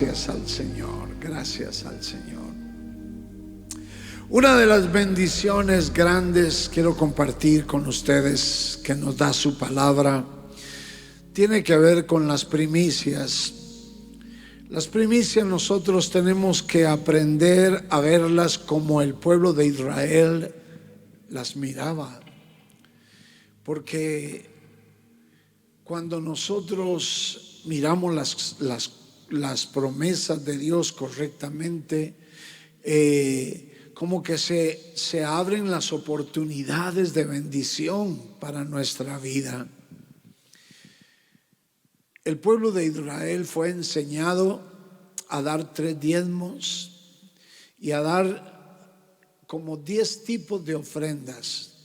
Gracias al Señor, gracias al Señor. Una de las bendiciones grandes quiero compartir con ustedes que nos da su palabra tiene que ver con las primicias. Las primicias nosotros tenemos que aprender a verlas como el pueblo de Israel las miraba, porque cuando nosotros miramos las promesas de Dios correctamente, como que se abren las oportunidades de bendición para nuestra vida. El pueblo de Israel fue enseñado a dar 3 diezmos y a dar como 10 tipos de ofrendas.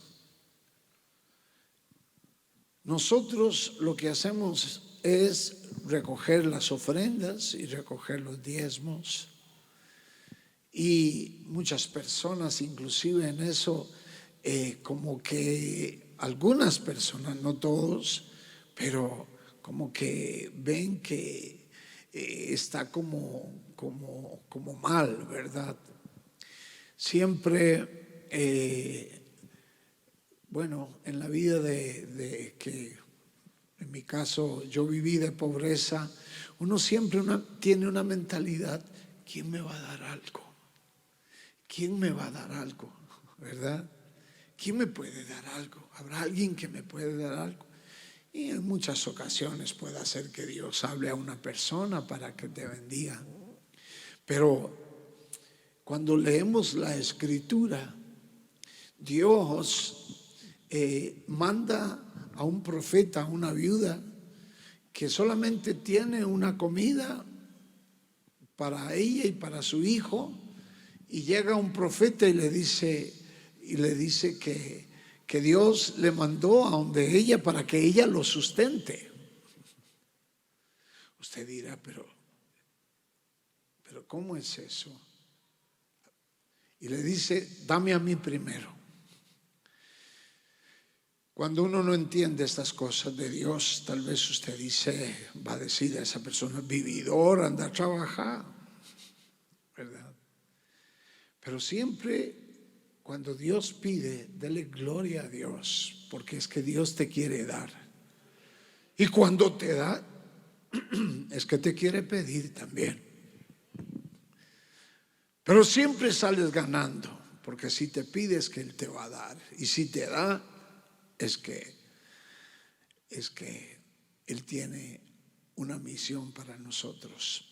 Nosotros lo que hacemos es recoger las ofrendas y recoger los diezmos, y muchas personas inclusive en eso como que algunas personas, no todos, pero como que ven que está como mal, ¿verdad? Siempre bueno, en la vida de que en mi caso yo viví de pobreza, uno siempre tiene una mentalidad: ¿quién me va a dar algo? ¿Quién me va a dar algo? ¿Verdad? ¿Quién me puede dar algo? ¿Habrá alguien que me puede dar algo? Y en muchas ocasiones puede hacer que Dios hable a una persona para que te bendiga. Pero cuando leemos la Escritura, Dios manda a un profeta, a una viuda que solamente tiene una comida para ella y para su hijo, y llega un profeta y le dice que Dios le mandó a donde ella para que ella lo sustente. Usted dirá, pero ¿cómo es eso? Y le dice: dame a mí primero. Cuando uno no entiende estas cosas de Dios, tal vez usted dice, va a decir a esa persona: vividor, anda a trabajar, ¿verdad? Pero siempre cuando Dios pide, dele gloria a Dios, porque es que Dios te quiere dar. Y cuando te da, es que te quiere pedir también. Pero siempre sales ganando, porque si te pides, que Él te va a dar. Y si te da, es que Él tiene una misión para nosotros.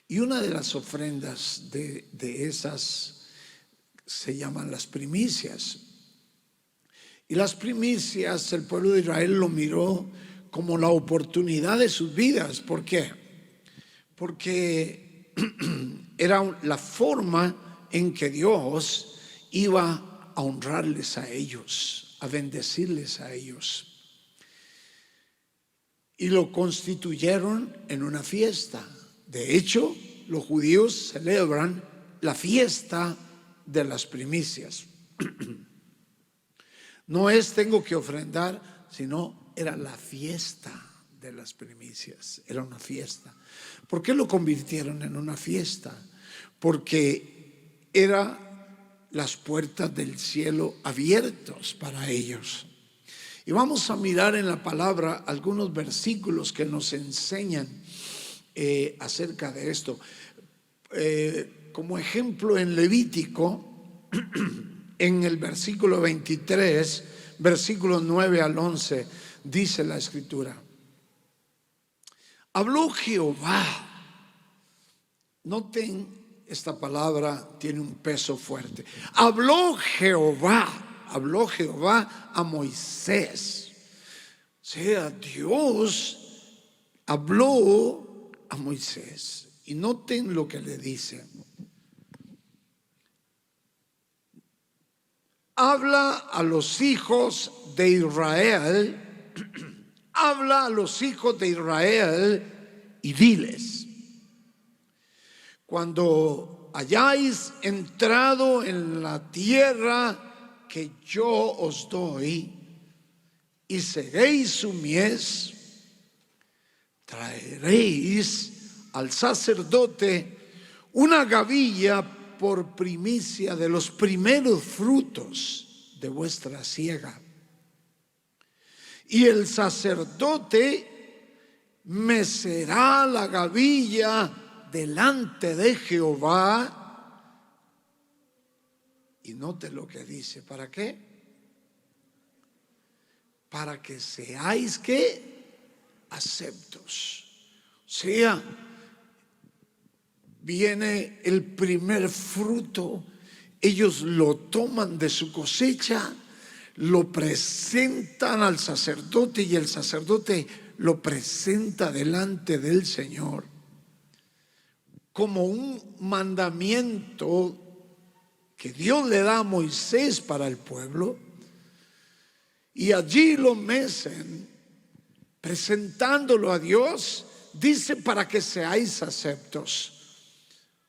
Y una de las ofrendas de esas se llaman las primicias. Y las primicias, el pueblo de Israel lo miró como la oportunidad de sus vidas. ¿Por qué? Porque era la forma en que Dios iba a honrarles a ellos, a bendecirles a ellos. Y lo constituyeron en una fiesta. De hecho, los judíos celebran la fiesta de las primicias. No es tengo que ofrendar, sino era la fiesta de las primicias. Era una fiesta. ¿Por qué lo convirtieron en una fiesta? Porque era las puertas del cielo abiertos para ellos. Y vamos a mirar en la palabra algunos versículos que nos enseñan acerca de esto. Como ejemplo, en Levítico, en el versículo 23, versículos 9 al 11, dice la Escritura: habló Jehová. Noten, esta palabra tiene un peso fuerte. Habló Jehová a Moisés. O sea, Dios habló a Moisés. Y noten lo que le dice: habla a los hijos de Israel, habla a los hijos de Israel y diles: cuando hayáis entrado en la tierra que yo os doy y seréis su mies, traeréis al sacerdote una gavilla por primicia de los primeros frutos de vuestra siega. Y el sacerdote mecerá la gavilla delante de Jehová. Y note lo que dice, ¿para qué? Para que seáis, ¿qué? Aceptos. O sea, viene el primer fruto, ellos lo toman de su cosecha, lo presentan al sacerdote y el sacerdote lo presenta delante del Señor como un mandamiento que Dios le da a Moisés para el pueblo, y allí lo mecen presentándolo a Dios. Dice para que seáis aceptos.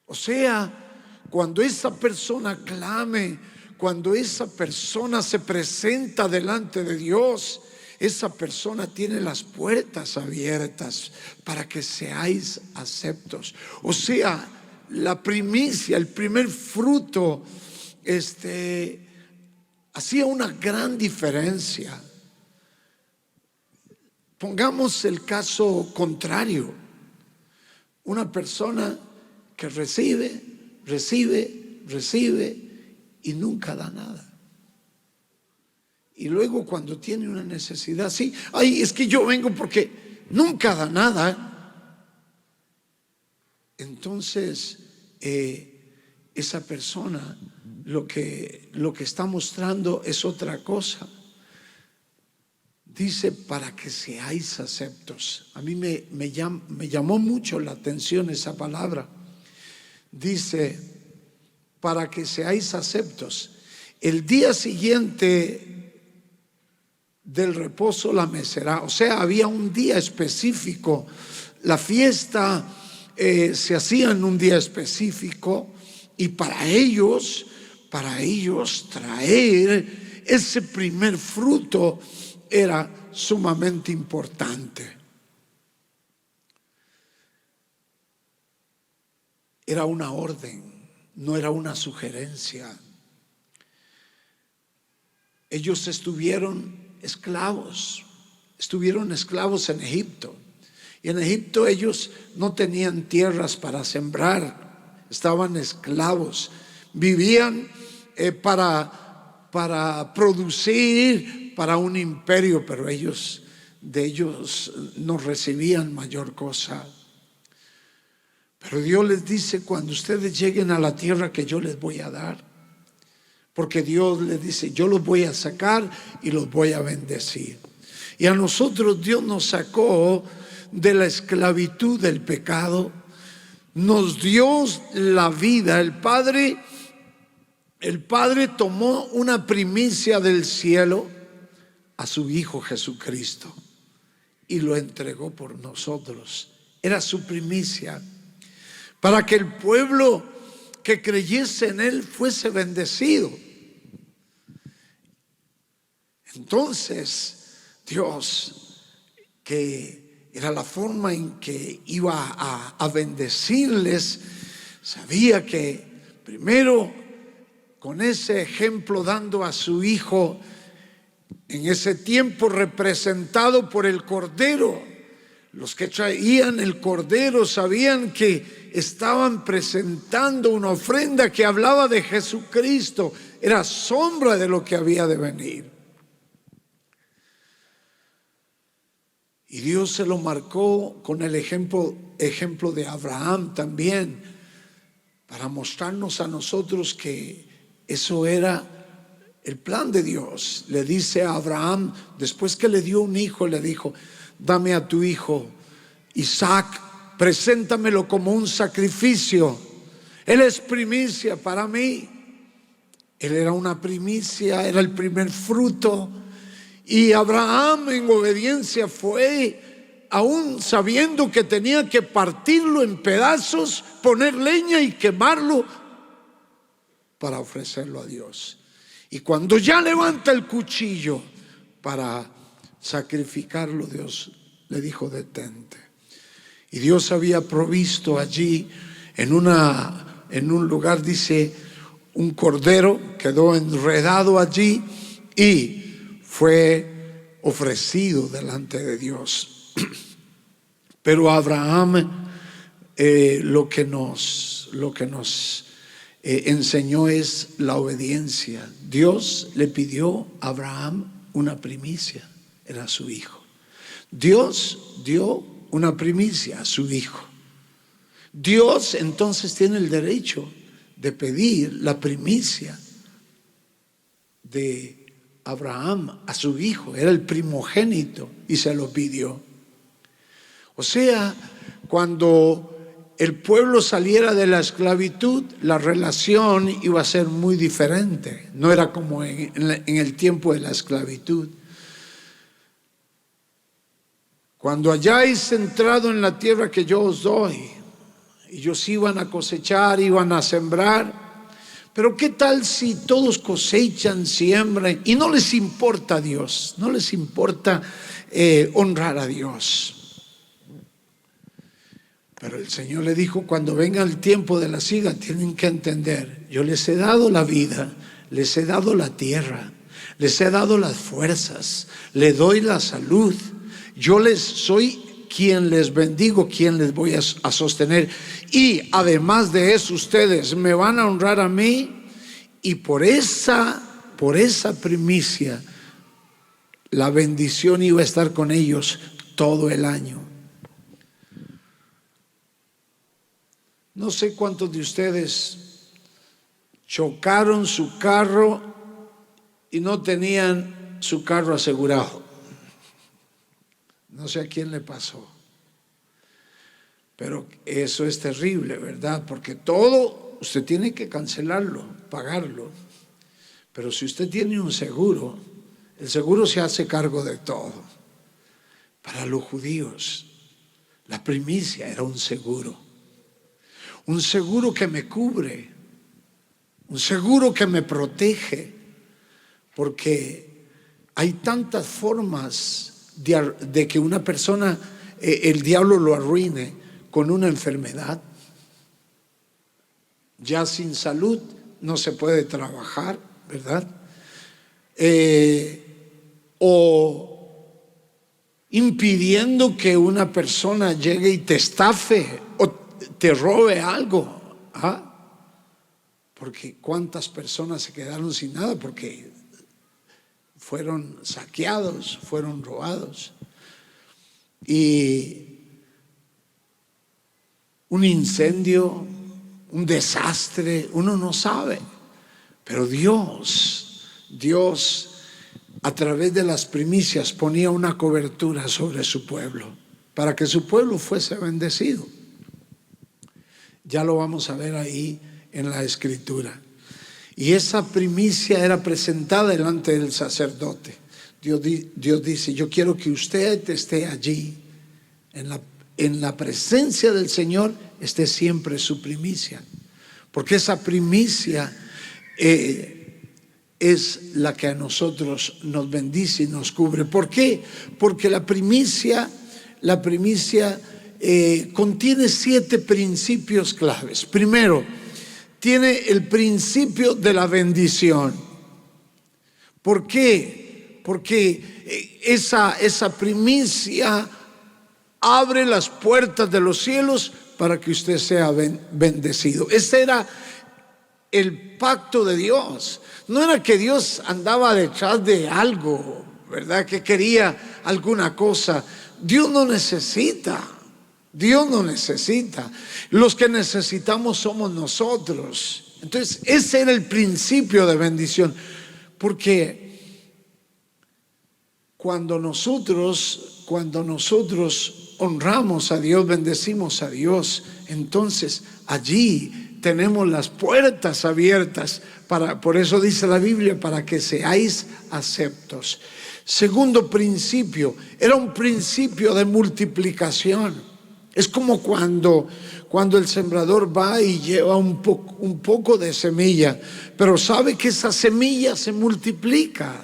O sea, cuando esa persona clame, cuando esa persona se presenta delante de Dios, esa persona tiene las puertas abiertas para que seáis aceptos. O sea, la primicia, el primer fruto, hacía una gran diferencia. Pongamos el caso contrario. Una persona que recibe y nunca da nada. Y luego cuando tiene una necesidad, sí, ay, es que yo vengo porque nunca da nada. Entonces, esa persona lo que está mostrando es otra cosa. Dice para que seáis aceptos. A mí me llamó mucho la atención esa palabra. Dice para que seáis aceptos. El día siguiente del reposo la mecerá. O sea, había un día específico. La fiesta se hacía en un día específico, y para ellos traer ese primer fruto era sumamente importante. Era una orden, no era una sugerencia. Ellos estuvieron esclavos en Egipto. Y en Egipto ellos no tenían tierras para sembrar, estaban esclavos. Vivían para producir para un imperio, pero de ellos no recibían mayor cosa. Pero Dios les dice: cuando ustedes lleguen a la tierra que yo les voy a dar, porque Dios les dice: yo los voy a sacar y los voy a bendecir. Y a nosotros Dios nos sacó de la esclavitud del pecado, nos dio la vida. El Padre tomó una primicia del cielo, a su Hijo Jesucristo, y lo entregó por nosotros. Era su primicia, para que el pueblo que creyese en Él fuese bendecido. Entonces Dios, que era la forma en que iba a bendecirles, sabía que primero, con ese ejemplo, dando a su Hijo, en ese tiempo representado por el Cordero, los que traían el Cordero sabían que estaban presentando una ofrenda que hablaba de Jesucristo, era sombra de lo que había de venir. Y Dios se lo marcó con el ejemplo de Abraham también, para mostrarnos a nosotros que eso era el plan de Dios. Le dice a Abraham, después que le dio un hijo, le dijo: dame a tu hijo Isaac, preséntamelo como un sacrificio. Él es primicia para mí. Él era una primicia, era el primer fruto. Y Abraham en obediencia fue, aún sabiendo que tenía que partirlo en pedazos, poner leña y quemarlo para ofrecerlo a Dios. Y cuando ya levanta el cuchillo para sacrificarlo, Dios le dijo: detente. Y Dios había provisto allí en un lugar, dice, un cordero quedó enredado allí y fue ofrecido delante de Dios. Pero Abraham lo que nos enseñó es la obediencia. Dios le pidió a Abraham una primicia, era su hijo. Dios dio una primicia a su hijo. Dios entonces tiene el derecho de pedir la primicia de Abraham a su hijo. Era el primogénito y se lo pidió. O sea, cuando el pueblo saliera de la esclavitud, la relación iba a ser muy diferente. No era como en el tiempo de la esclavitud. Cuando hayáis entrado en la tierra que yo os doy, ellos iban a cosechar, iban a sembrar. Pero ¿qué tal si todos cosechan, siembran y no les importa a Dios? No les importa honrar a Dios. Pero el Señor le dijo, cuando venga el tiempo de la siega, tienen que entender, yo les he dado la vida, les he dado la tierra, les he dado las fuerzas, les doy la salud. Yo les soy quien les bendigo, quien les voy a sostener. Y además de eso, ustedes me van a honrar a mí. Y por esa primicia, la bendición iba a estar con ellos todo el año. No sé cuántos de ustedes chocaron su carro y no tenían su carro asegurado. No sé a quién le pasó. Pero eso es terrible, ¿verdad? Porque todo usted tiene que cancelarlo, pagarlo. Pero si usted tiene un seguro, el seguro se hace cargo de todo. Para los judíos, la primicia era un seguro. Un seguro que me cubre, un seguro que me protege, porque hay tantas formas de que una persona, el diablo lo arruine con una enfermedad. Ya sin salud no se puede trabajar, ¿verdad? O impidiendo que una persona llegue y te estafe o te robe algo. Porque cuántas personas se quedaron sin nada porque fueron saqueados, fueron robados. Y un incendio, un desastre, uno no sabe. Pero Dios a través de las primicias ponía una cobertura sobre su pueblo para que su pueblo fuese bendecido. Ya lo vamos a ver ahí en la Escritura. Y esa primicia era presentada delante del sacerdote. Dios dice, yo quiero que usted esté allí, en la presencia del Señor, esté siempre su primicia. Porque esa primicia es la que a nosotros nos bendice y nos cubre. ¿Por qué? Porque la primicia contiene 7 principios claves. Primero, tiene el principio de la bendición. ¿Por qué? Porque esa primicia abre las puertas de los cielos para que usted sea bendecido. Ese era el pacto de Dios. No era que Dios andaba detrás de algo, ¿verdad? Que quería alguna cosa. Dios no necesita. Dios no necesita. Los que necesitamos somos nosotros. Entonces, ese era el principio de bendición. Porque cuando nosotros honramos a Dios, bendecimos a Dios, entonces allí tenemos las puertas abiertas por eso dice la Biblia, para que seáis aceptos. Segundo principio, era un principio de multiplicación. Es como cuando el sembrador va y lleva un poco de semilla, pero sabe que esa semilla se multiplica.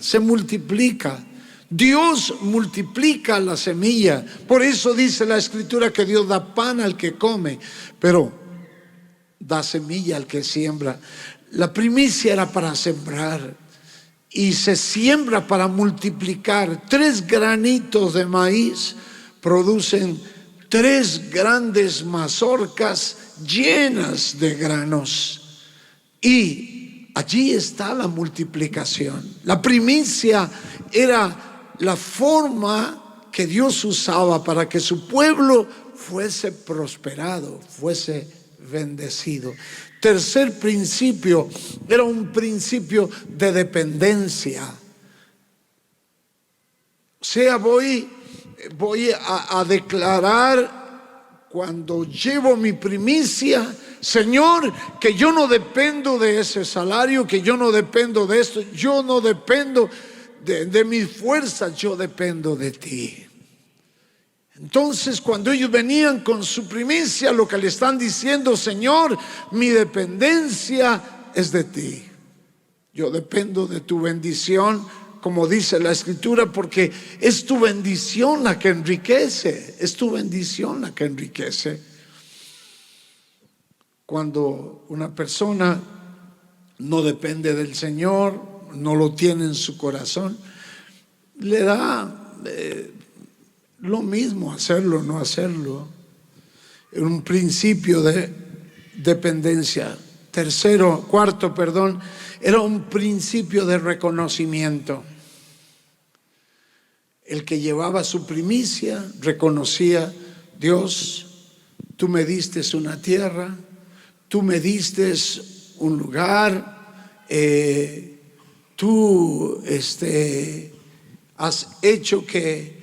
Dios multiplica la semilla. Por eso dice la Escritura que Dios da pan al que come, pero da semilla al que siembra. La primicia era para sembrar y se siembra para multiplicar. 3 granitos de maíz producen 3 grandes mazorcas llenas de granos. Y allí está la multiplicación. La primicia era la forma que Dios usaba para que su pueblo fuese prosperado, fuese bendecido. Tercer principio, era un principio de dependencia. O sea, voy a declarar cuando llevo mi primicia, Señor, que yo no dependo de ese salario, que yo no dependo de esto, yo no dependo de mis fuerzas, yo dependo de ti. Entonces, cuando ellos venían con su primicia, lo que le están diciendo: Señor, mi dependencia es de ti. Yo dependo de tu bendición, como dice la Escritura, porque es tu bendición la que enriquece. Es tu bendición la que enriquece. Cuando una persona no depende del Señor, no lo tiene en su corazón, le da lo mismo hacerlo o no hacerlo. Es un principio de dependencia. Cuarto, era un principio de reconocimiento. El que llevaba su primicia reconocía: Dios, tú me diste una tierra, tú me diste un lugar, tú has hecho que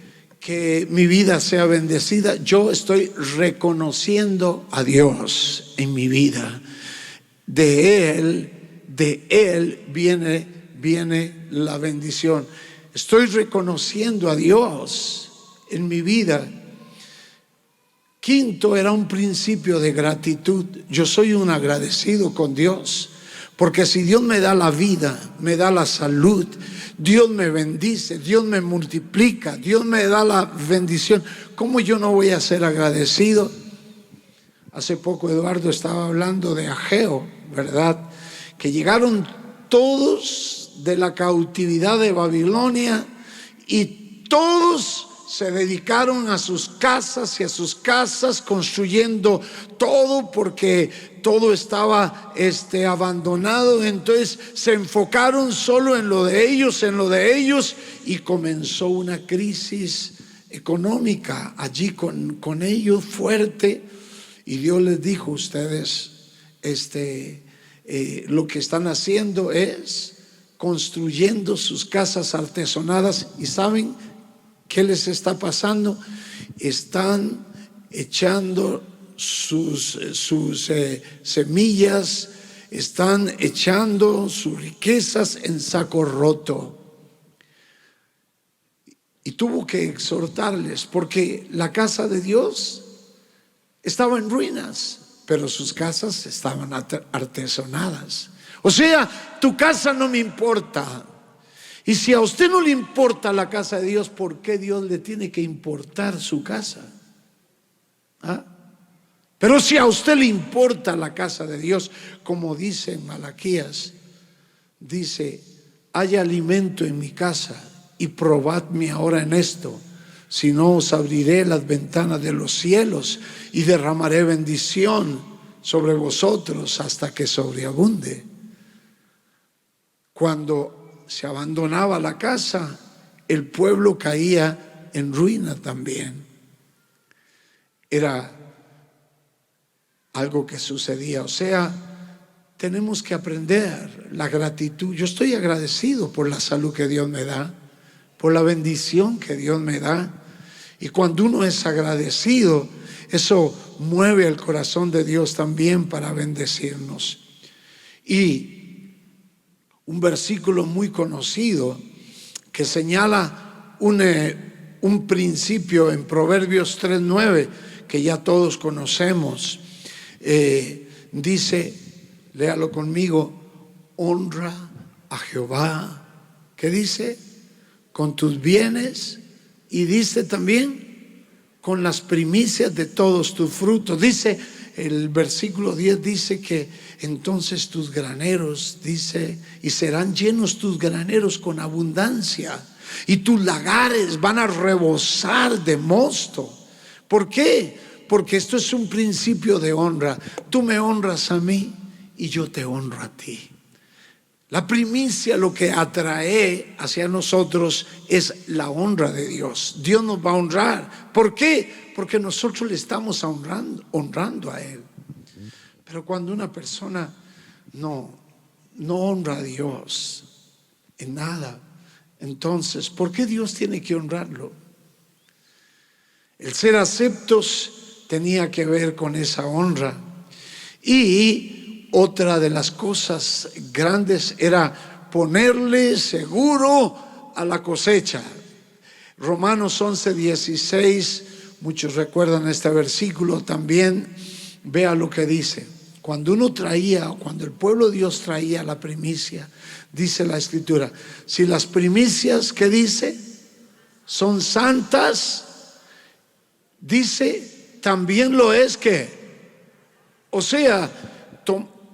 mi vida sea bendecida. Yo estoy reconociendo a Dios en mi vida. De Él viene la bendición. Estoy reconociendo a Dios en mi vida. Quinto, era un principio de gratitud. Yo soy un agradecido con Dios, porque si Dios me da la vida, me da la salud, Dios me bendice, Dios me multiplica, Dios me da la bendición, ¿cómo yo no voy a ser agradecido? Hace poco Eduardo estaba hablando de Ageo, ¿verdad? Que llegaron todos de la cautividad de Babilonia y todos se dedicaron a sus casas y a sus casas, construyendo todo, porque todo estaba abandonado. Entonces se enfocaron solo en lo de ellos, y comenzó una crisis económica allí con ellos fuerte. Y Dios les dijo: ustedes lo que están haciendo es construyendo sus casas artesonadas. ¿Y saben qué les está pasando? Están echando sus semillas, están echando sus riquezas en saco roto. Y tuvo que exhortarles, porque la casa de Dios estaba en ruinas, pero sus casas estaban artesonadas. O sea, tu casa no me importa. Y si a usted no le importa la casa de Dios, ¿por qué Dios le tiene que importar su casa? ¿Ah? Pero si a usted le importa la casa de Dios, como dice en Malaquías, dice: hay alimento en mi casa, y probadme ahora en esto, si no os abriré las ventanas de los cielos y derramaré bendición sobre vosotros hasta que sobreabunde. Cuando se abandonaba la casa, el pueblo caía en ruina también. Era algo que sucedía. O sea, tenemos que aprender la gratitud. Yo estoy agradecido por la salud que Dios me da, por la bendición que Dios me da. Y cuando uno es agradecido, eso mueve el corazón de Dios también para bendecirnos. Y un versículo muy conocido que señala un principio en Proverbios 3:9, que ya todos conocemos. Dice, léalo conmigo: honra a Jehová. ¿Qué dice? con tus bienes y dice también con las primicias de todos tus frutos. Dice el versículo 10, dice que entonces tus graneros, dice, y serán llenos tus graneros con abundancia, y tus lagares van a rebosar de mosto. ¿Por qué? Porque esto es un principio de honra. Tú me honras a mí y yo te honro a ti. La primicia, lo que atrae hacia nosotros es la honra de Dios. Dios nos va a honrar. ¿Por qué? Porque nosotros le estamos honrando a Él. Pero cuando una persona no honra a Dios en nada, entonces, ¿por qué Dios tiene que honrarlo? El ser aceptos tenía que ver con esa honra. Y otra de las cosas grandes era ponerle seguro a la cosecha. Romanos 11:16, muchos recuerdan este versículo también. Vea lo que dice. Cuando el pueblo de Dios traía la primicia, dice la Escritura, si las primicias, ¿qué dice? Son santas, dice, también lo es que, o sea,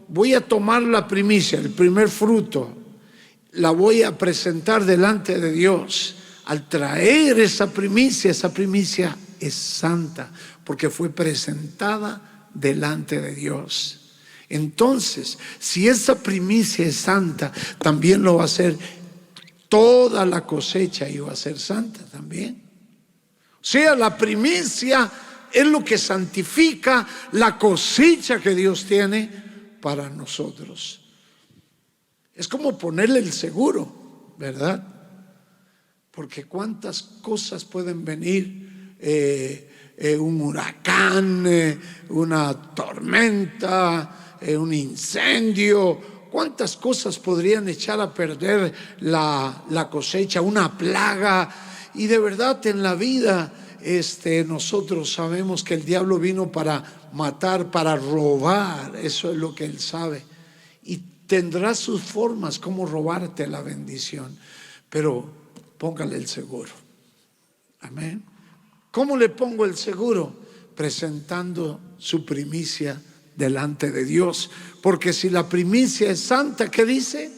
voy a tomar la primicia, el primer fruto, la voy a presentar delante de Dios. Al traer esa primicia es santa, porque fue presentada delante de Dios. Entonces, si esa primicia es santa, también lo va a ser toda la cosecha, y va a ser santa también. O sea, la primicia es lo que santifica la cosecha que Dios tiene para nosotros. Es como ponerle el seguro, ¿verdad? Porque cuántas cosas pueden venir, un huracán, una tormenta, un incendio, cuántas cosas podrían echar a perder la cosecha, una plaga. Y de verdad en la vida nosotros sabemos que el diablo vino para matar, para robar. Eso es lo que él sabe, y tendrá sus formas como robarte la bendición, pero póngale el seguro. Amén. ¿Cómo le pongo el seguro? Presentando su primicia delante de Dios. Porque si la primicia es santa, ¿qué dice?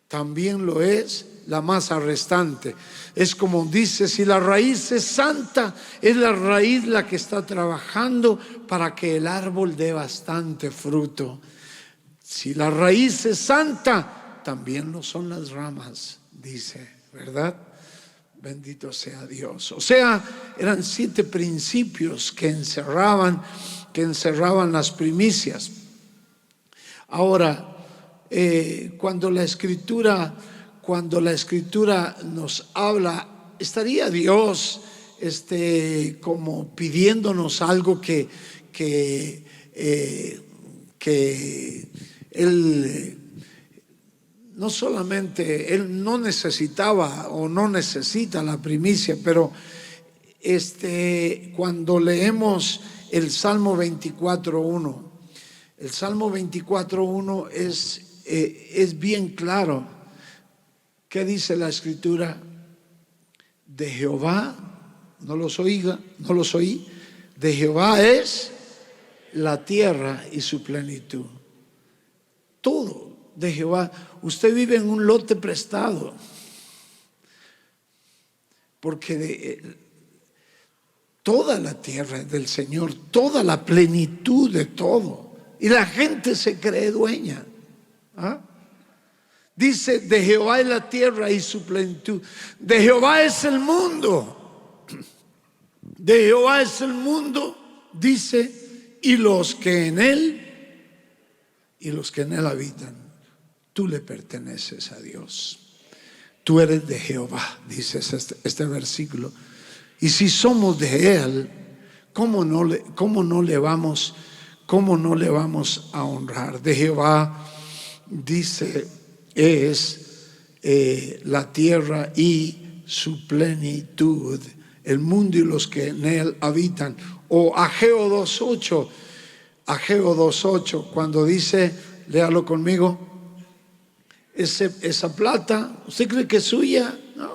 También lo es la masa restante. Es como dice, si la raíz es santa, es la raíz la que está trabajando para que el árbol dé bastante fruto. Si la raíz es santa, también lo son las ramas, dice, ¿verdad? Bendito sea Dios. O sea, eran 7 principios que encerraban las primicias. Ahora, cuando la escritura nos habla, estaría Dios como pidiéndonos algo que Él no solamente, Él no necesitaba o no necesita la primicia, pero cuando leemos el Salmo 24:1, el Salmo 24:1 es bien claro. ¿Qué dice la Escritura? De Jehová, no los oí, de Jehová es la tierra y su plenitud. Todo de Jehová. Usted vive en un lote prestado, porque toda la tierra es del Señor, toda la plenitud de todo, y la gente se cree dueña. ¿Ah? Dice, de Jehová es la tierra y su plenitud. De Jehová es el mundo. De Jehová es el mundo, dice, y los que en él habitan. Tú le perteneces a Dios. Tú eres de Jehová, dice este versículo. Y si somos de Él, ¿cómo no le vamos a honrar? De Jehová, dice, es la tierra y su plenitud, el mundo y los que en él habitan. O Ageo 2:8, cuando dice, léalo conmigo, esa plata, ¿usted cree que es suya? No,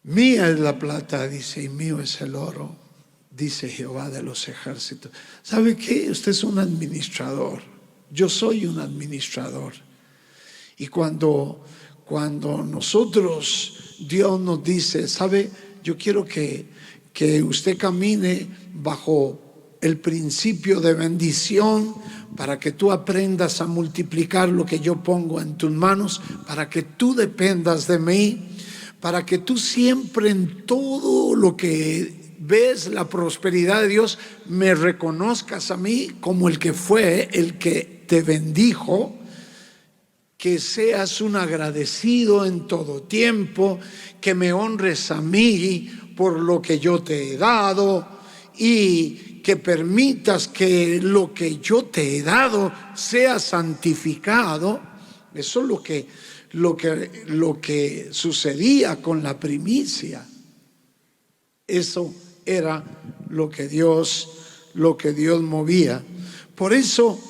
Mía es la plata, dice, y mío es el oro, dice Jehová de los ejércitos. ¿Sabe qué? Usted es un administrador. Yo soy un administrador. Y cuando nosotros, Dios nos dice, ¿sabe? Yo quiero que usted camine bajo el principio de bendición, para que tú aprendas a multiplicar lo que yo pongo en tus manos, para que tú dependas de mí, para que tú siempre en todo lo que ves la prosperidad de Dios, me reconozcas a mí como el que fue, el que te bendijo, que seas un agradecido en todo tiempo, que me honres a mí por lo que yo te he dado y que permitas que lo que yo te he dado sea santificado. Eso es lo que sucedía con la primicia. Eso era lo que Dios movía. Por eso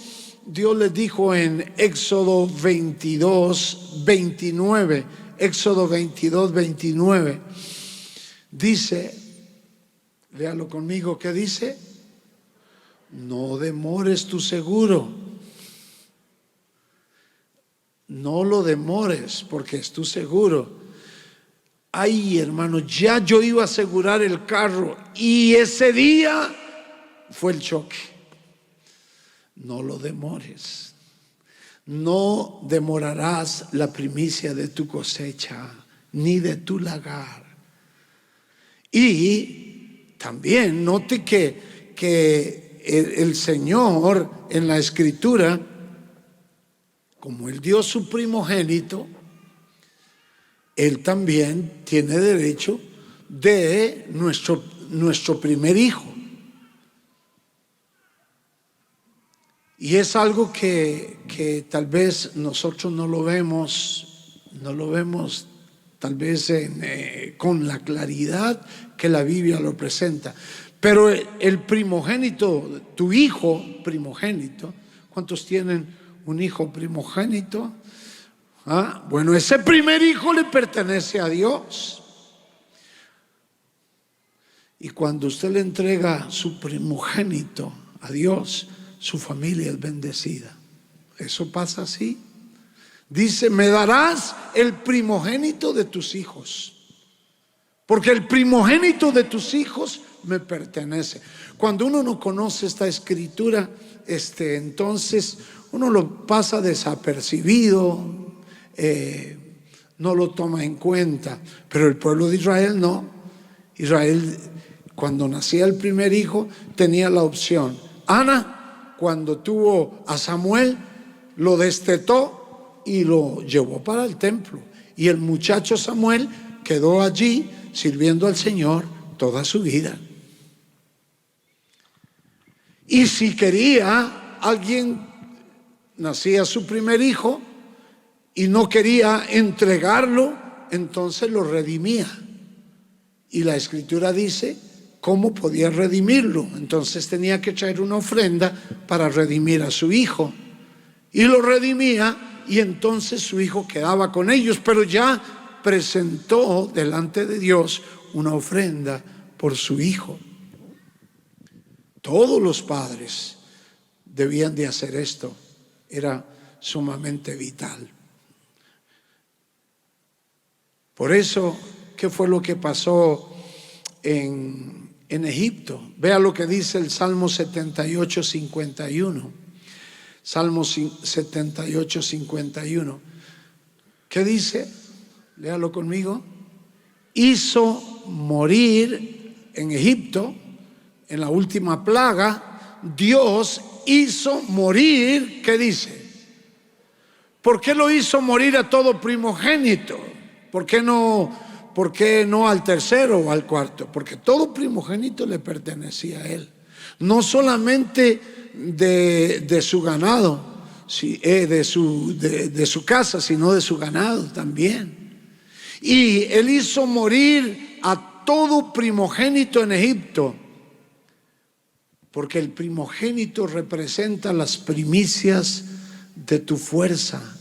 Dios les dijo en Éxodo 22, 29, Éxodo 22, 29, dice, léalo conmigo, ¿qué dice? No demores tu seguro. No lo demores, porque es tu seguro. Ay, hermano, ya yo iba a asegurar el carro y ese día fue el choque. No lo demores. No demorarás la primicia de tu cosecha, ni de tu lagar. Y también note que el Señor en la Escritura, como Él dio su primogénito, Él también tiene derecho de nuestro primer hijo. Y es algo que tal vez nosotros no lo vemos tal vez con la claridad que la Biblia lo presenta. Pero el primogénito, tu hijo primogénito, ¿cuántos tienen un hijo primogénito? Bueno, ese primer hijo le pertenece a Dios. Y cuando usted le entrega su primogénito a Dios, su familia es bendecida. Eso pasa así. Dice, me darás el primogénito de tus hijos, porque el primogénito de tus hijos me pertenece. Cuando uno no conoce esta escritura, entonces uno lo pasa desapercibido, no lo toma en cuenta. Pero el pueblo de Israel no. Israel, cuando nacía el primer hijo, tenía la opción. Ana, cuando tuvo a Samuel, lo destetó y lo llevó para el templo. Y el muchacho Samuel quedó allí sirviendo al Señor toda su vida. Y si quería, alguien nacía su primer hijo y no quería entregarlo, entonces lo redimía. Y la Escritura dice cómo podía redimirlo. Entonces tenía que traer una ofrenda para redimir a su hijo. Y lo redimía, y entonces su hijo quedaba con ellos, pero ya presentó delante de Dios una ofrenda por su hijo. Todos los padres debían de hacer esto. Era sumamente vital. Por eso, ¿qué fue lo que pasó en Egipto? Vea lo que dice el Salmo 78, 51. Salmo 78, 51. ¿Qué dice? Léalo conmigo. Hizo morir en Egipto, en la última plaga, Dios hizo morir, ¿qué dice? ¿Por qué lo hizo morir a todo primogénito? ¿Por qué no al tercero o al cuarto? Porque todo primogénito le pertenecía a él. No solamente de su ganado, de su casa, sino de su ganado también. Y él hizo morir a todo primogénito en Egipto, porque el primogénito representa las primicias de tu fuerza,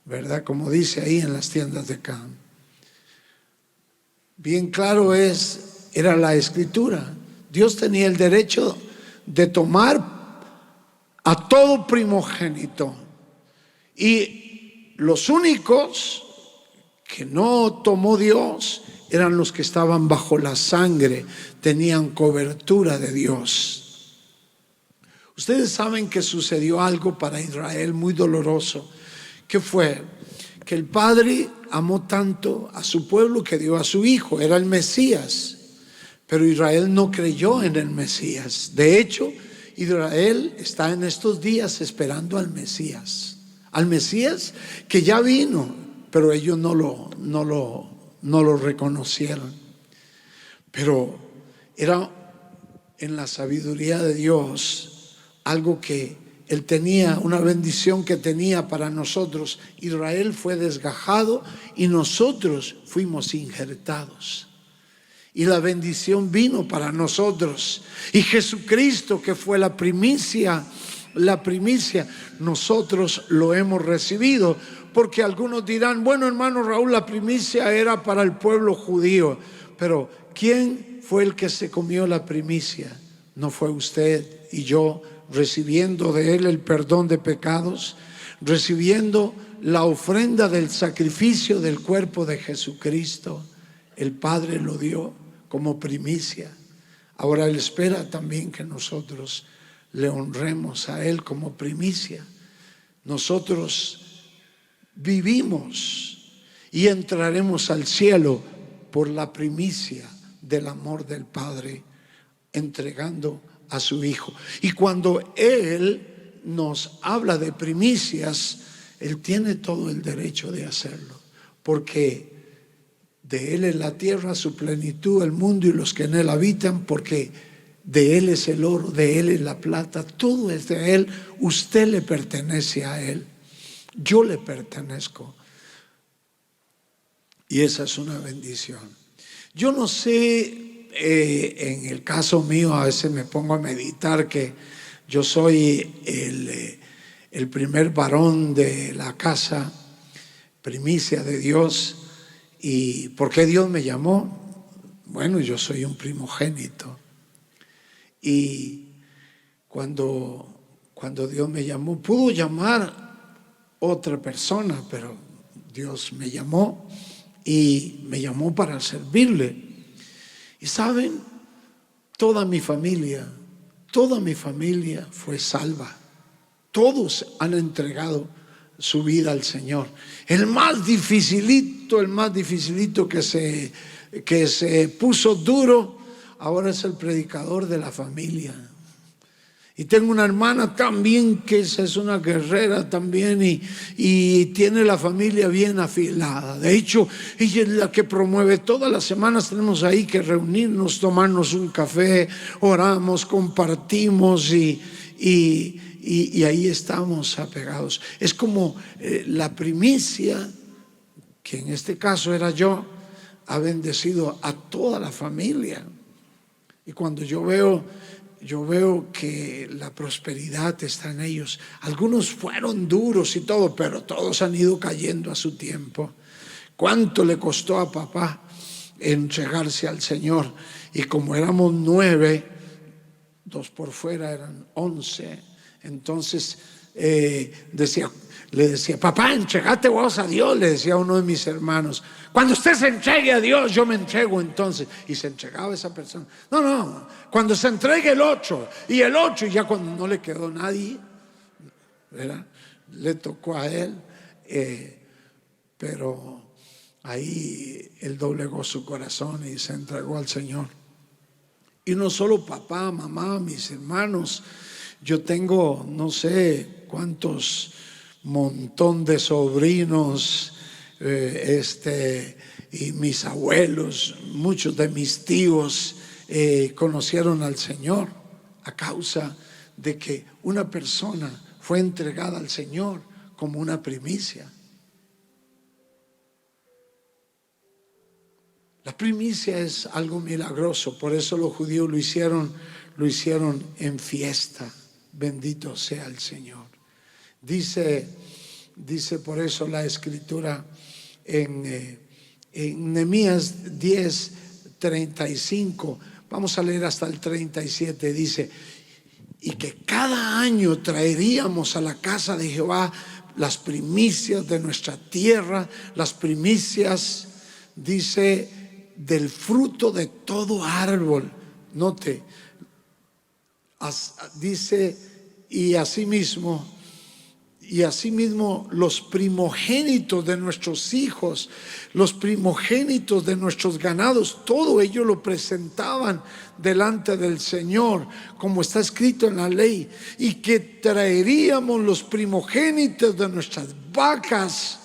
¿verdad? Como dice ahí en las tiendas de Can. bien claro era la Escritura. Dios tenía el derecho de tomar a todo primogénito, y los únicos que no tomó Dios eran los que estaban bajo la sangre, tenían cobertura de Dios. Ustedes saben que sucedió algo para Israel muy doloroso. ¿Qué fue? Que el Padre amó tanto a su pueblo que dio a su Hijo, era el Mesías, pero Israel no creyó en el Mesías. De hecho, Israel está en estos días esperando al Mesías que ya vino, pero ellos no lo reconocieron. Pero era en la sabiduría de Dios algo que Él tenía, una bendición que tenía para nosotros. Israel fue desgajado y nosotros fuimos injertados. Y la bendición vino para nosotros. Y Jesucristo, que fue la primicia, nosotros lo hemos recibido. Porque algunos dirán, bueno, hermano Raúl, la primicia era para el pueblo judío. Pero ¿quién fue el que se comió la primicia? ¿No fue usted y yo, recibiendo de Él el perdón de pecados, recibiendo la ofrenda del sacrificio del cuerpo de Jesucristo? El Padre lo dio como primicia. Ahora Él espera también que nosotros le honremos a Él como primicia. Nosotros vivimos y entraremos al cielo por la primicia del amor del Padre, entregando a su Hijo. Y cuando Él nos habla de primicias, Él tiene todo el derecho de hacerlo, porque de Él es la tierra, su plenitud, el mundo y los que en Él habitan, porque de Él es el oro, de Él es la plata, todo es de Él. Usted le pertenece a Él, yo le pertenezco, y esa es una bendición. Yo no sé, en el caso mío a veces me pongo a meditar que yo soy el primer varón de la casa, primicia de Dios. ¿Y por qué Dios me llamó? Bueno, yo soy un primogénito. Y cuando Dios me llamó, pudo llamar otra persona, pero Dios me llamó y me llamó para servirle. Y saben, toda mi familia fue salva. Todos han entregado su vida al Señor. El más dificilito que se puso duro, ahora es el predicador de la familia. Y tengo una hermana también que es una guerrera también, y tiene la familia bien afilada. De hecho, ella es la que promueve. Todas las semanas tenemos ahí que reunirnos, tomarnos un café, oramos, compartimos y ahí estamos apegados. Es como la primicia, que en este caso era yo, ha bendecido a toda la familia. Y cuando yo veo que la prosperidad está en ellos. Algunos fueron duros y todo, pero todos han ido cayendo a su tiempo. ¿Cuánto le costó a papá entregarse al Señor? Y como éramos 9, 2 por fuera eran 11, entonces le decía, papá, entregate vos a Dios, le decía a uno de mis hermanos. Cuando usted se entregue a Dios, yo me entrego entonces. Y se entregaba esa persona. No, cuando se entregue el 8, y ya cuando no le quedó nadie, ¿verdad?, le tocó a él, pero ahí él doblegó su corazón y se entregó al Señor. Y no solo papá, mamá, mis hermanos. Yo tengo no sé cuántos montón de sobrinos, y mis abuelos, muchos de mis tíos conocieron al Señor a causa de que una persona fue entregada al Señor como una primicia. La primicia es algo milagroso, por eso los judíos lo hicieron en fiesta. Bendito sea el Señor. Dice por eso la Escritura en En Nehemías 10:35, vamos a leer hasta el 37, dice: y que cada año traeríamos a la casa de Jehová las primicias de nuestra tierra, las primicias, dice, del fruto de todo árbol. Note, dice, y asimismo los primogénitos de nuestros hijos, los primogénitos de nuestros ganados, todo ello lo presentaban delante del Señor, como está escrito en la ley, y que traeríamos los primogénitos de nuestras vacas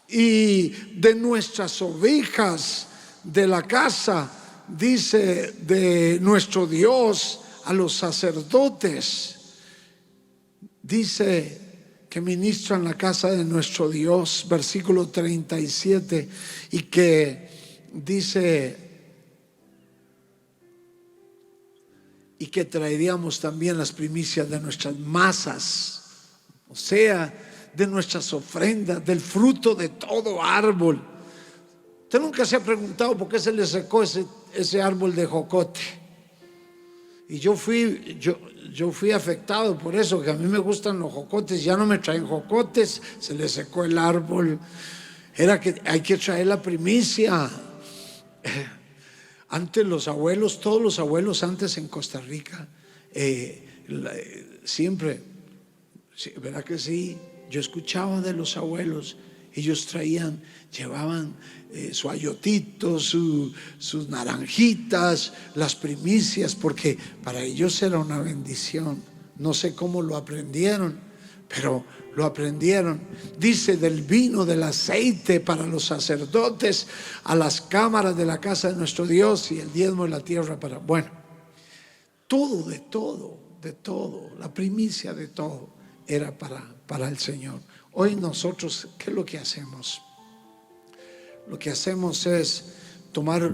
y de nuestras ovejas de la casa, dice, de nuestro Dios, a los sacerdotes, dice, que ministran la casa de nuestro Dios, versículo 37, y que dice, y que traeríamos también las primicias de nuestras masas, o sea, de nuestras ofrendas, del fruto de todo árbol. Usted nunca se ha preguntado por qué se le secó ese árbol de jocote. Y yo fui afectado por eso, que a mí me gustan los jocotes, ya no me traen jocotes, se le secó el árbol. Era que hay que traer la primicia. Antes los abuelos, todos los abuelos antes en Costa Rica, siempre, ¿verdad que sí? Yo escuchaba de los abuelos, ellos llevaban su ayotito, sus naranjitas, las primicias, porque para ellos era una bendición. No sé cómo lo aprendieron, pero lo aprendieron. Dice, del vino, del aceite para los sacerdotes, a las cámaras de la casa de nuestro Dios, y el diezmo de la tierra para... Bueno, todo, de todo, la primicia de todo era para el Señor. Hoy nosotros, ¿qué es lo que hacemos? Lo que hacemos es tomar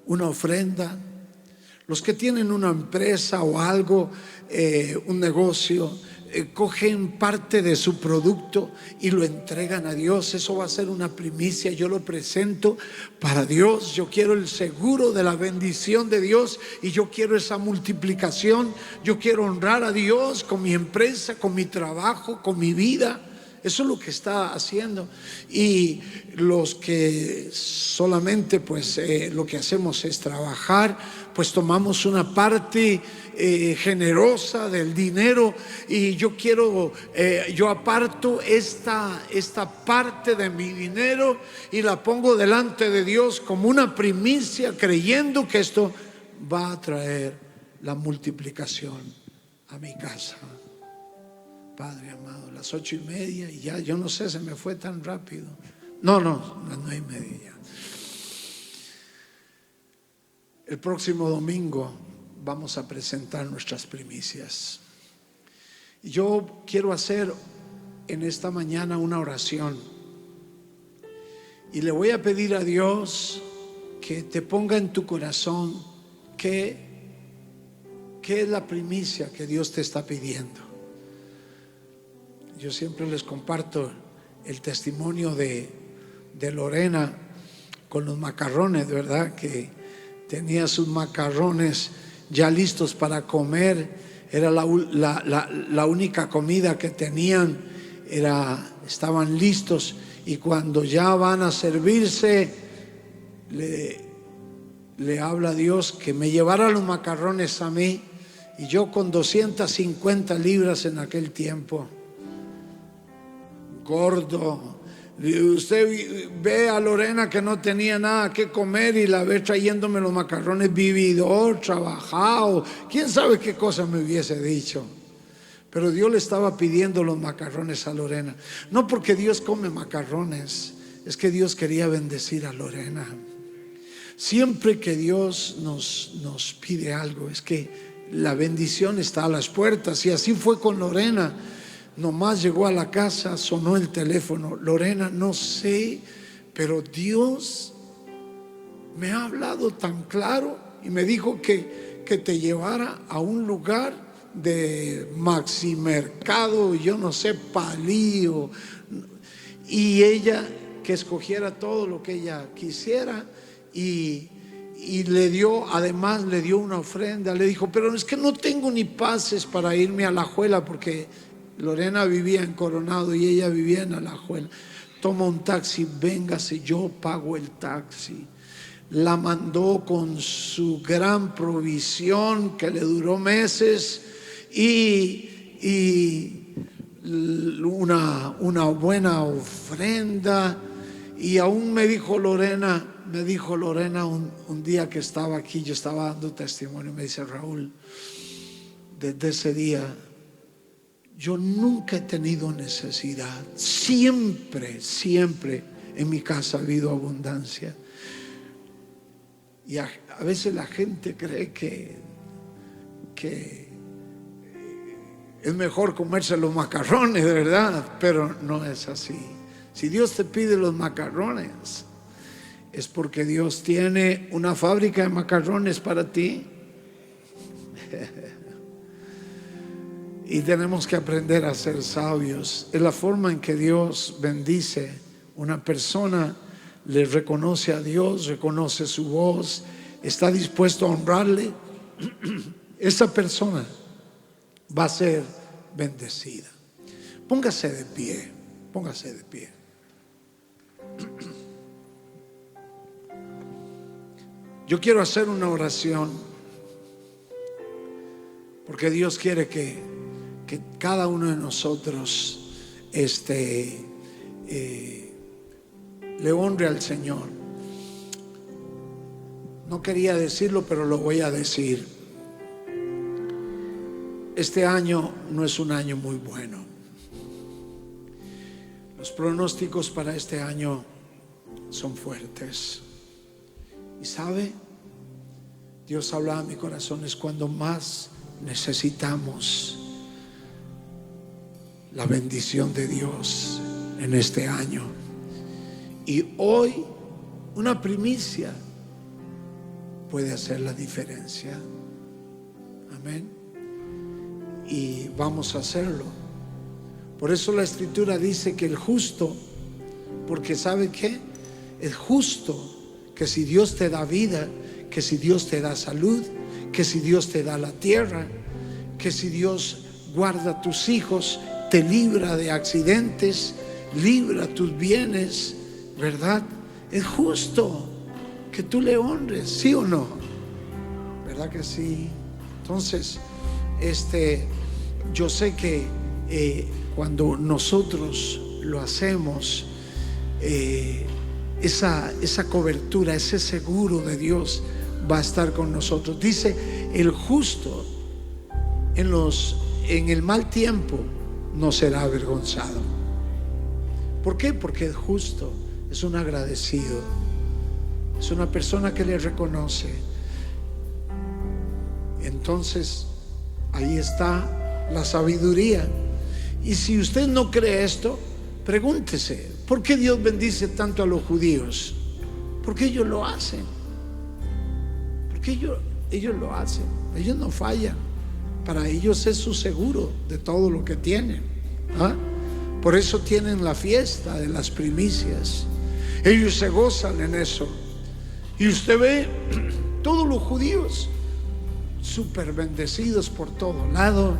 una ofrenda. Los que tienen una empresa o algo, un negocio, cogen parte de su producto y lo entregan a Dios. Eso va a ser una primicia. Yo lo presento para Dios. Yo quiero el seguro de la bendición de Dios y yo quiero esa multiplicación. Yo quiero honrar a Dios con mi empresa, con mi trabajo, con mi vida. Eso es lo que está haciendo. Y los que solamente lo que hacemos es trabajar, pues tomamos una parte generosa del dinero, y yo aparto esta parte de mi dinero y la pongo delante de Dios como una primicia, creyendo que esto va a traer la multiplicación a mi casa. Padre amado, las 8:30 y ya, yo no sé, se me fue tan rápido. No, las 9:30 ya. El próximo domingo vamos a presentar nuestras primicias. Y yo quiero hacer en esta mañana una oración. Y le voy a pedir a Dios que te ponga en tu corazón qué es la primicia que Dios te está pidiendo. Yo siempre les comparto el testimonio de Lorena con los macarrones, ¿verdad? Que tenía sus macarrones ya listos para comer. Era la única comida que tenían, estaban listos, y cuando ya van a servirse, le habla a Dios que me llevara los macarrones a mí, y yo con 250 libras en aquel tiempo, gordo. Usted ve a Lorena que no tenía nada que comer y la ve trayéndome los macarrones, vividor, trabajado, quién sabe qué cosa me hubiese dicho. Pero Dios le estaba pidiendo los macarrones a Lorena, no porque Dios come macarrones, es que Dios quería bendecir a Lorena. Siempre que Dios nos pide algo, es que la bendición está a las puertas, y así fue con Lorena. Nomás llegó a la casa, sonó el teléfono. Lorena, no sé, pero Dios me ha hablado tan claro y me dijo que te llevara a un lugar de maximercado, yo no sé, palío. Y ella que escogiera todo lo que ella quisiera y le dio, además le dio una ofrenda. Le dijo, pero es que no tengo ni pases para irme a Alajuela, porque Lorena vivía en Coronado y ella vivía en Alajuela. Toma un taxi, véngase, yo pago el taxi. La mandó con su gran provisión que le duró meses y una buena ofrenda. Y aún me dijo Lorena un día que estaba aquí, yo estaba dando testimonio, me dice, Raúl, desde ese día yo nunca he tenido necesidad. Siempre en mi casa ha habido abundancia. Y a veces la gente cree que es mejor comerse los macarrones, de verdad, pero no es así. Si Dios te pide los macarrones, es porque Dios tiene una fábrica de macarrones para ti. Y tenemos que aprender a ser sabios. Es la forma en que Dios bendice. Una persona le reconoce a Dios, reconoce su voz, está dispuesto a honrarle. Esa persona va a ser bendecida. Póngase de pie, póngase de pie. Yo quiero hacer una oración, porque Dios quiere que cada uno de nosotros le honre al Señor. No quería decirlo, pero lo voy a decir. Este año no es un año muy bueno. Los pronósticos para este año son fuertes. Y sabe, Dios habla a mi corazón, es cuando más necesitamos la bendición de Dios en este año. Y hoy una primicia puede hacer la diferencia. Amén. Y vamos a hacerlo. Por eso la Escritura dice que el justo, porque ¿sabe qué? Es justo que si Dios te da vida, que si Dios te da salud, que si Dios te da la tierra, que si Dios guarda tus hijos, te libra de accidentes, libra tus bienes, ¿verdad? Es justo que tú le honres, ¿sí o no? ¿Verdad que sí? Entonces, yo sé que cuando nosotros lo hacemos, esa cobertura, ese seguro de Dios va a estar con nosotros. Dice, el justo en el mal tiempo no será avergonzado. ¿Por qué? Porque el justo es un agradecido, es una persona que le reconoce. Entonces ahí está la sabiduría. Y si usted no cree esto, pregúntese, ¿por qué Dios bendice tanto a los judíos? ¿Por qué ellos lo hacen? ¿Por qué ellos lo hacen? Ellos no fallan. Para ellos es su seguro de todo lo que tienen. ¿Ah? Por eso tienen la fiesta de las primicias. Ellos se gozan en eso. Y usted ve todos los judíos súper bendecidos por todo lado.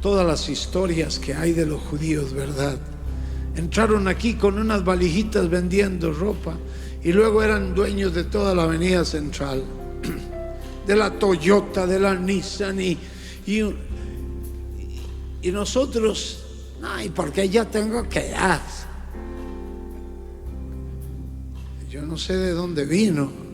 Todas las historias que hay de los judíos, ¿verdad? Entraron aquí con unas valijitas vendiendo ropa y luego eran dueños de toda la avenida central, de la Toyota, de la Nissan y nosotros, ay, porque ya tengo que dar. Yo no sé de dónde vino.